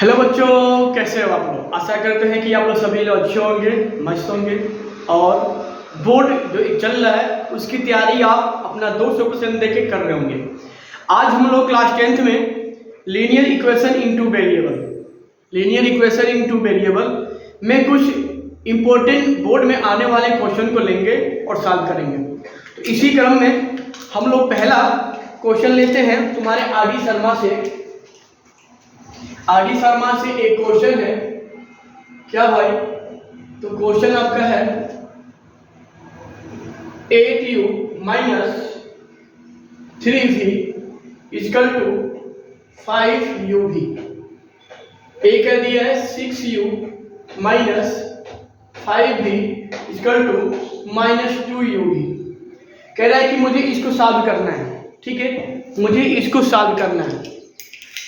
Hello बच्चों, कैसे हो आप लोग। आशा करते हैं कि आप लोग सभी लोग अच्छे होंगे, मस्त होंगे और बोर्ड जो चल रहा है उसकी तैयारी आप अपना 200% देके कर रहे होंगे। आज हम लोग क्लास 10th में लीनियर इक्वेशन इनटू वेरिएबल में कुछ इम्पोर्टेंट बोर्ड में आने वाले क्वेश्चन को लेंगे और सॉल्व करेंगे। तो इसी क्रम में हम लोग पहला क्वेश्चन लेते हैं तुम्हारे आर डी शर्मा से एक क्वेश्चन है। क्या भाई? तो क्वेश्चन आपका है 8u minus 3v equal to 5uv। ए कह दिया है 6u minus 5v equal to minus 2uv। कह रहा है कि मुझे इसको सॉल्व करना है। ठीक है, मुझे इसको सॉल्व करना है।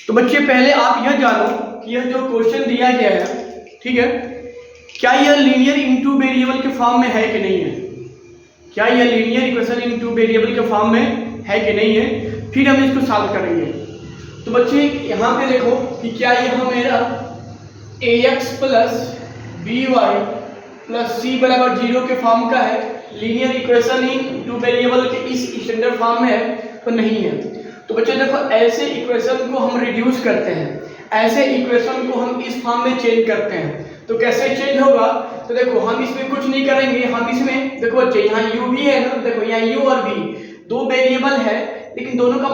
तो बच्चे पहले आप यह जानो कि यह जो क्वेश्चन दिया गया है, ठीक है, क्या यह लीनियर इनटू वेरिएबल के फॉर्म में है कि नहीं है। क्या यह लीनियर इक्वेशन इनटू वेरिएबल के फॉर्म में है कि नहीं है, फिर हम इसको सॉल्व करेंगे। तो बच्चे यहाँ पे देखो कि क्या यह मेरा ax plus by plus c बराबर 0 के फॉर्म का है। लीनियर इक्वेशन इनटू वेरिएबल के इस स्टैंडर्ड फॉर्म में है तो नहीं है। तो बच्चे देखो, ऐसे इक्वेशन को हम रिड्यूस करते हैं, ऐसे इक्वेशन को हम इस फॉर्म में चेंज करते हैं। तो कैसे चेंज होगा? तो देखो हम इसमें कुछ नहीं करेंगे। हम इसमें देखो बच्चे, यहाँ u भी है ना, देखो यहाँ u और v दो वेरिएबल है, लेकिन दोनों का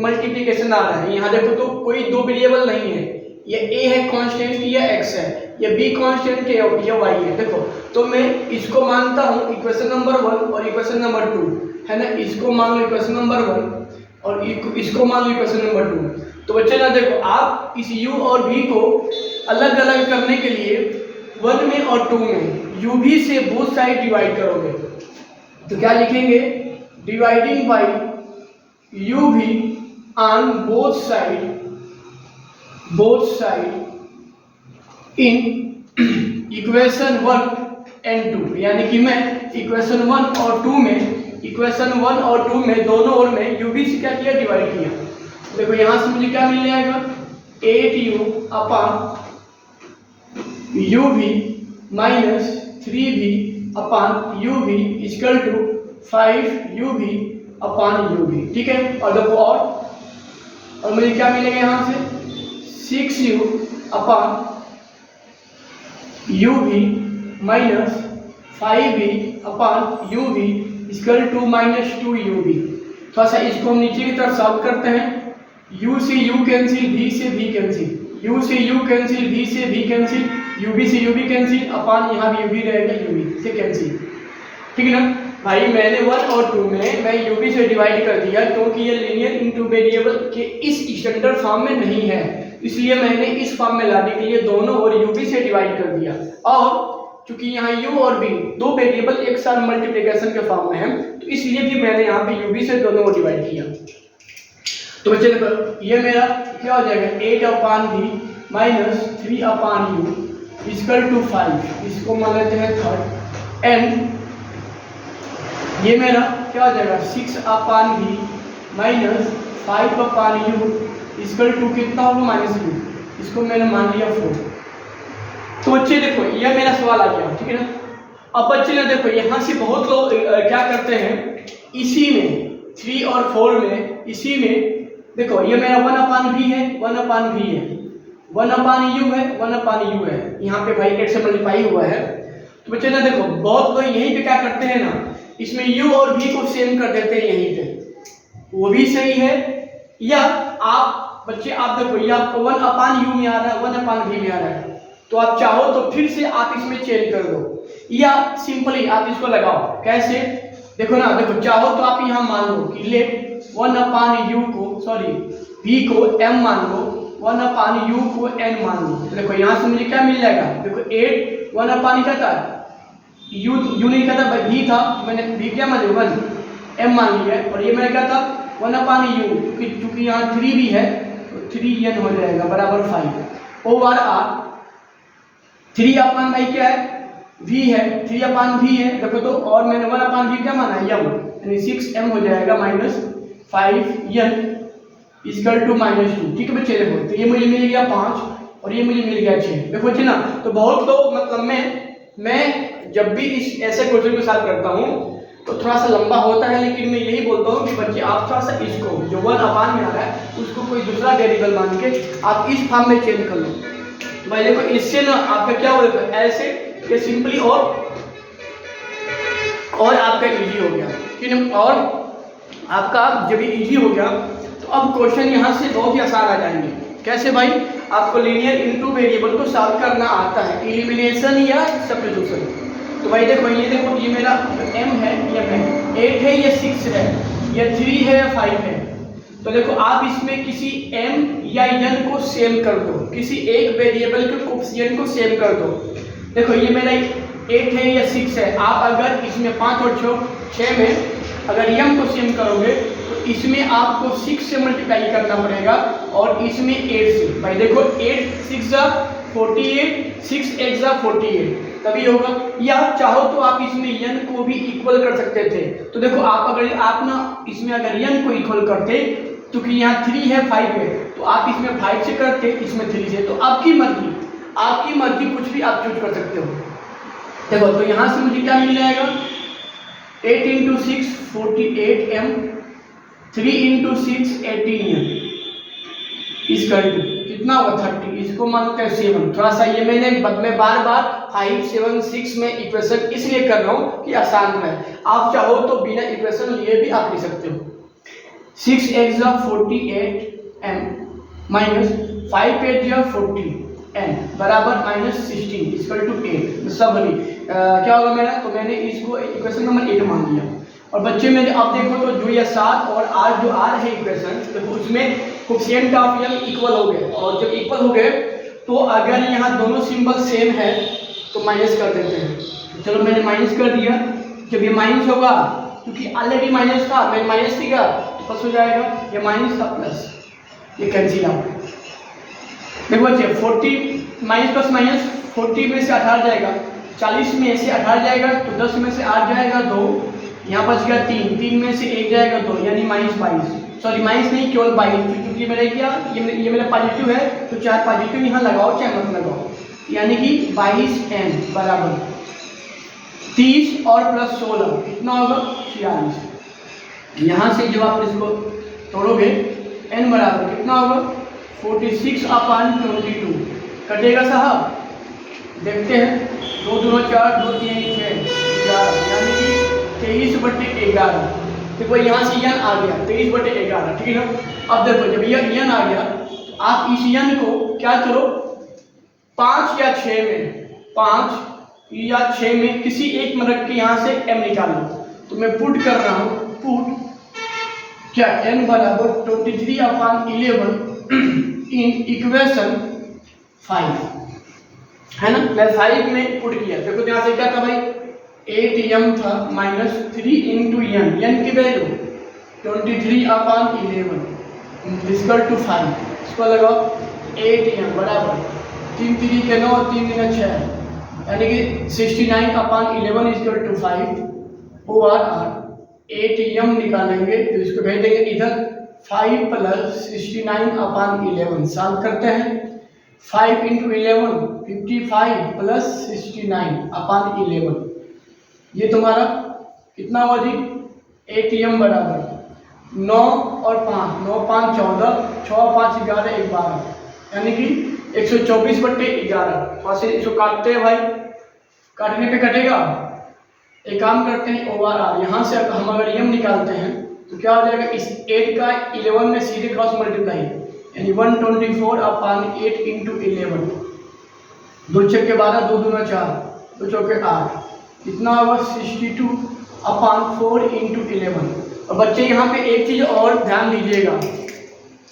मल्टीप्लिकेशन आ रहा है। यहाँ देखो तो कोई दो वेरिएबल नहीं है, ये a है कांस्टेंट, ये x है, ये b कांस्टेंट, ये y है। देखो तो मैं इसको मानता हूँ इक्वेशन नंबर 1 और इक्वेशन नंबर 2 है ना। इसको मान लो इक्वेशन नंबर 1 और इसको मान लो इक्वेशन नंबर 2। तो बच्चे ना देखो, आप इस u और v को अलग अलग करने के लिए 1 में और 2 में uv से बोथ साइड डिवाइड करोगे तो क्या लिखेंगे? Dividing by uv on both side in equation 1 and 2। यानी कि मैं इक्वेशन 1 और 2 में दोनों ओर में uv से क्या किया? डिवाइड किया। देखो यहाँ से मुझे क्या मिल जाएगा? 8u upon uv minus 3v upon uv equal to 5uv upon uv। ठीक है, और देखो और मुझे क्या मिलेगा यहाँ से? 6u upon uv minus 5v upon uv equal to minus 2uv। थोड़ा सा इसको हम नीचे की तरफ सॉल्व करते हैं। u से u कैंसिल, v से v कैंसिल, u से u कैंसिल, v से v कैंसिल, uv से uv कैंसिल, अपॉन यहाँ भी uv रहेगा, uv से कैंसिल। ठीक है ना भाई, मैंने 1 और 2 में मैं uv से डिवाइड कर दिया क्योंकि ये लीनियर इनटू वेरिएबल के इस स्टैंडर्ड फॉर्म में नहीं है, इसलिए मैंने इस फॉर्म में लाने के लिए दोनों ओर uv से डिवाइड कर दिया। और क्योंकि यहाँ u और v दो वेरिएबल एक साथ मल्टीप्लिकेशन के फॉर्म में है, तो इसलिए भी मैंने यहाँ पे uv से दोनों ओर डिवाइड किया। तो बच्चे देखो, ये मेरा क्या हो जाएगा? 8 upon v minus 3 upon u equal to 5। इसको मान लेते हैं थर्ड। एंड ये मेरा क्या हो जाएगा? 6 upon v minus 5 upon u equal to कितना होगा? माइनस 2। इसको मैंने मान लिया 4। तो बच्चे देखो, यह मेरा सवाल आ गया। ठीक है ना। अब बच्चे ने देखो, यहाँ से बहुत लोग क्या करते हैं, इसी में 3 और 4 में इसी में देखो, ये मेरा 1 अपान v है, 1 अपान v है, 1 अपान u है, 1 अपान u है। यहाँ पे भाई 8 से मल्टीप्लाई हुआ है। तो बच्चे ना देखो, बहुत लोग यहीं पे क्या करते हैं ना, इसमें u और v को सेम कर देते हैं यहीं पे, वो भी सही है। या आप बच्चे आप देखो, ये आपको 1 अपान u में आ रहा है, 1 अपान v में आ रहा है, तो आप चाहो तो फिर से आप इसमें चेंज कर दो, या सिंपली आप इसको लगाओ। कैसे? देखो ना, देखो चाहो तो आप यहाँ मान लो कि लेट 1 अपान u को v को m मान लो, 1 अपान u को n मान लो। तो देखो यहाँ से मुझे क्या मिल जाएगा? देखो 8 1 अपान क्या था? u नहीं था, v था, मैंने v क्या मान लिया? 1 m मान लिया। और ये मेरा क्या था? 1 अपान u, क्योंकि यहाँ 3 भी है तो 3n हो जाएगा बराबर 5 ओवर r। 3 अपान भाई क्या है? v है, 3 अपान v है देखो तो, और मैंने 1 अपान v क्या माना है? m, यानी 6m हो जाएगा माइनस 5n इक्वल टू -2। ठीक है बच्चे, देखो तो ये मुझे मिल गया 5 और ये मुझे मिल गया 6। देखो जी ना, तो बहुत लोग मतलब मैं जब भी इस ऐसे क्वेश्चन को सॉल्व करता हूँ तो थोड़ा सा लंबा होता है, लेकिन मैं यही बोलता हूँ कि बच्चे आप थोड़ा सा इसको जो 1 अपान में आ रहा है उसको कोई दूसरा वेरिएबल मान के आप इस फॉर्म में चेंज कर लो। तो भाई देखो इससे ना आपका क्या होगा, ऐसे ये सिंपली और आपका इजी हो गया, ठीक है। और आपका जब ये इजी हो गया तो अब क्वेश्चन यहाँ से बहुत ही आसान आ जाएंगे। कैसे भाई, आपको लीनियर इनटू वेरिएबल को सॉल्व करना आता है, एलिमिनेशन या सब्स्टिट्यूशन। तो भाई देखो ये मेरा m है, ये 8 है, ये 6 है, ये 3 है या 5 है। तो देखो आप इसमें किसी m या n को सेम कर दो, किसी एक वेरिएबल के कोएफिशिएंट को सेम कर दो। देखो ये मेरा 8 है, ये 6 है। आप अगर इसमें 5 और 6 में अगर m को सेम करोगे तो इसमें आपको 6 से मल्टीप्लाई करना पड़ेगा और इसमें 8 से। भाई देखो 8 6 जा 48, 6 1 जा 48 तभी होगा। या चाहो तो आप इसमें n को भी इक्वल कर सकते थे। तो देखो आप ना इसमें अगर n को इक्वल करते, क्योंकि यहाँ 3 है 5 है, तो आप इसमें 5 से करते, इसमें 3 से। तो आपकी मर्जी कुछ भी आप चूज कर सकते हो। देखो तो यहाँ से मुझे क्या मिल जाएगा, 8 × 6 48m, 3 × 6 18m, इसका कितना होगा 30। इसको मानते हैं 7। थोड़ा सा ये मैं बार 5 7 6 में इक्वेशन इसलिए कर रहा हूँ कि आसान है। आप चाहो तो बिना इक्वेशन लिए भी आप लिख सकते हो। 6 x 48m माइनस 5 8 40n बराबर -16 इक्वल टू 8। सब क्या होगा मेरा, तो मैंने इसको इक्वेशन नंबर 8 मान लिया। और बच्चे मेरे आप देखो तो जो ये 7 और 8 जो आ रहे इक्वेशन, तो उसमें कोएफिशिएंट ऑफ m इक्वल हो गए। और जब इक्वल हो गए तो अगर यहाँ दोनों सिंबल सेम है तो माइनस कर देते हैं। चलो मैंने माइनस कर दिया। जब ये माइनस होगा, क्योंकि ऑलरेडी माइनस था, मैं माइनस थी का तो प्लस हो जाएगा। ये माइनस था प्लस, ये कैंसिल आउट। देखो बच्चे 40 माइनस प्लस माइनस 40 में से 18 जाएगा, 40 में से 18 जाएगा तो 10 में से 8 जाएगा 2, यहाँ बच गया 3 में से 1 जाएगा 2, यानी -22। सॉरी माइनस नहीं, केवल 22, क्योंकि मेरा क्या ये मेरा पॉजिटिव है, तो चाहे पॉजिटिव यहाँ लगाओ चाहे मत लगाओ, यानी कि 22m बराबर 30 और प्लस 16 कितना होगा 46। यहाँ से जब आप इसको तोड़ोगे n बराबर कितना होगा 46/22 कटेगा साहब, देखते हैं। 2 दूना 4, 2 3 6 11, यानी कि 23/11। देखो यहाँ से n आ गया 23/11, ठीक है ना। अब देखो जब यह n आ गया तो आप इस n को क्या करो, 5 या 6 में 5 या 6 में किसी एक में रख के यहाँ से m निकालो। तो मैं पुट कर रहा हूँ, पुट क्या n बराबर 23/11 इन इक्वेशन 5 है ना। मैं 5 में पुट किया। देखो यहाँ से क्या था भाई 8m था माइनस 3 × n की वैल्यू 23/11 इक्वल टू 5। इसको लगाओ 8m बराबर 3 3 के 9, 3 3 6, यानी कि 69/11 equal to 5 over r। 8m निकालेंगे तो इसको भेज देंगे इधर, 5 + 69/11 सॉल्व करते हैं। 5 × 11 55 + 69/11, ये तुम्हारा कितना हुआ जी 8m बराबर 9 और 5, 9 5 14, 6 5 11 1 12, यानी कि 124/11। वहाँ से इसको काटते हैं भाई, काटने पे कटेगा। एक काम करते हैं ओवर r, यहाँ से हम अगर m निकालते हैं तो क्या हो जाएगा, इस 8 का 11 में सीधे क्रॉस मल्टीप्लाई, यानी 124/8 × 11, 2 छक्के 12, 2 दूना 4, 2 चौके 8, कितना होगा 62/4 × 11। और बच्चे यहाँ पे एक चीज़ और ध्यान दीजिएगा,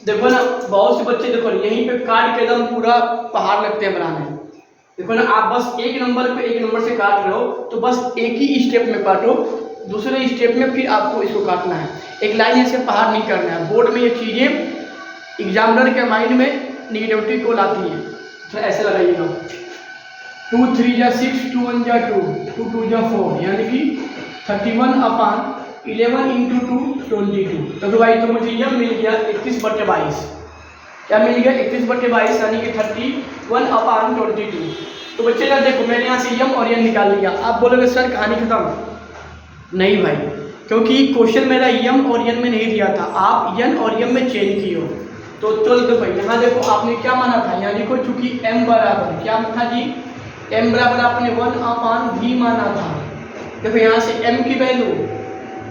देखो ना बहुत से बच्चे देखो यहीं पे काट के एकदम पूरा पहाड़ लगते हैं बनाने। देखो ना आप बस एक नंबर से काट रहे हो तो बस एक ही स्टेप में काटो, दूसरे स्टेप में फिर आपको इसको काटना है। एक लाइन से पहाड़ नहीं करना है। बोर्ड में ये चीज़ें एग्जामिनर के माइंड में निगेटिविटी को लाती है, तो ऐसे लगाइएगा। 2 3 या 6, 2 1 या 2, 2 2 या 4, यानी कि 31/11 × 2 22। तो भाई तो मुझे यह मिल गया 31/22। क्या मिल गया 31/22, यानी कि 1/22। तो बच्चे यार देखो मैंने यहाँ से m और n निकाल लिया। आप बोलोगे सर कहानी खत्म? नहीं भाई, क्योंकि क्वेश्चन मेरा m और n में नहीं दिया था, आप n और m में चेंज किए हो। तो चलो देखो यहाँ देखो आपने क्या माना था, यहाँ देखो चूंकि m बराबर क्या था जी, m बराबर आपने 1/v माना था। देखो यहाँ से m की वैल्यू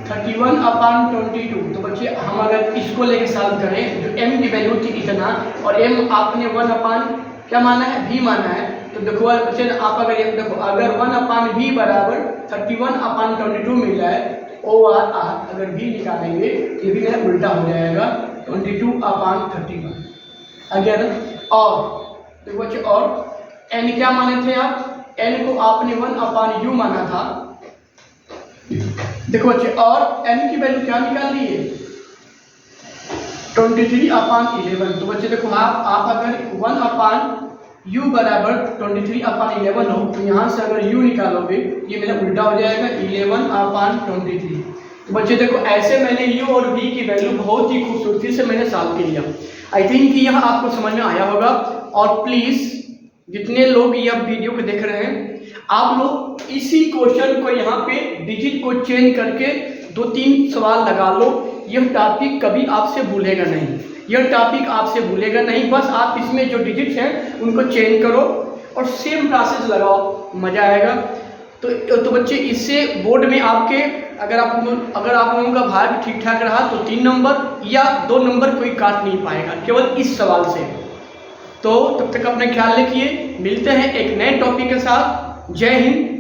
31/22। तो बच्चे हम अगर इसको लेके सॉल्व करें, जो m की वैल्यू थी इतना और m आपने 1/ क्या माना है, v माना है, तो देखो बच्चे आप अगर ये देखो अगर 1/v बराबर 31/22 मिल रहा है, और अगर v निकालेंगे ये भी मेरा उल्टा हो जाएगा 22/31। अगर और देखो बच्चे और n क्या माने थे आप, n को आपने 1/u माना था। देखो बच्चे और n की वैल्यू क्या निकाल ली है 23/11। तो बच्चे देखो आप अगर 1/u बराबर 23/11 हो तो यहाँ से अगर u निकालोगे ये मेरा उल्टा हो जाएगा 11/23। तो बच्चे देखो ऐसे मैंने u और v की वैल्यू बहुत ही खूबसूरती से मैंने सॉल्व किया। आई थिंक यह आपको समझ में आया होगा। और प्लीज़ जितने लोग यह वीडियो को देख रहे हैं, आप लोग इसी क्वेश्चन को यहाँ पे डिजिट को चेंज करके 2-3 सवाल लगा लो। यह टॉपिक कभी आपसे भूलेगा नहीं, यह टॉपिक आपसे भूलेगा नहीं। बस आप इसमें जो डिजिट्स हैं उनको चेंज करो और सेम प्रोसेस लगाओ, मज़ा आएगा। तो बच्चे इससे बोर्ड में आपके अगर आप लोगों का भाग ठीक ठाक रहा तो 3 नंबर या 2 नंबर कोई काट नहीं पाएगा केवल इस सवाल से। तो तब तक अपना ख्याल रखिए, मिलते हैं एक नए टॉपिक के साथ। जय हिंद।